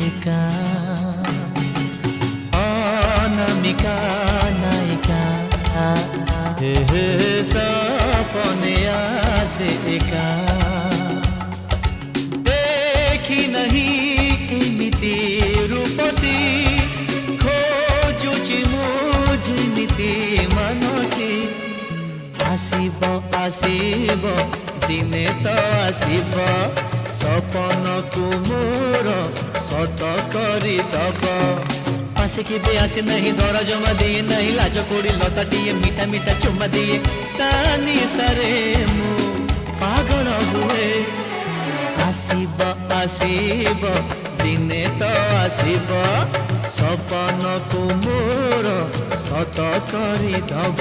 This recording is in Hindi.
একা অনামিকা নায়িকা হে सपने आसे एका देखी नहीं एमिति रूपसी खोजुची मु जेमिति मानसी आसिब आसिब दिने तो आसिब सपन को मोर सत करी दब आसिकी भी आसे नहीं दौरा जमा दिए नहीं लाज कोड़ी लताटिए मीठा मीठा चुम्मा दिए कानी सारे मु पागल हुए आसिब आसिब दिने तो आसिब सपन को मोर सत करी दब।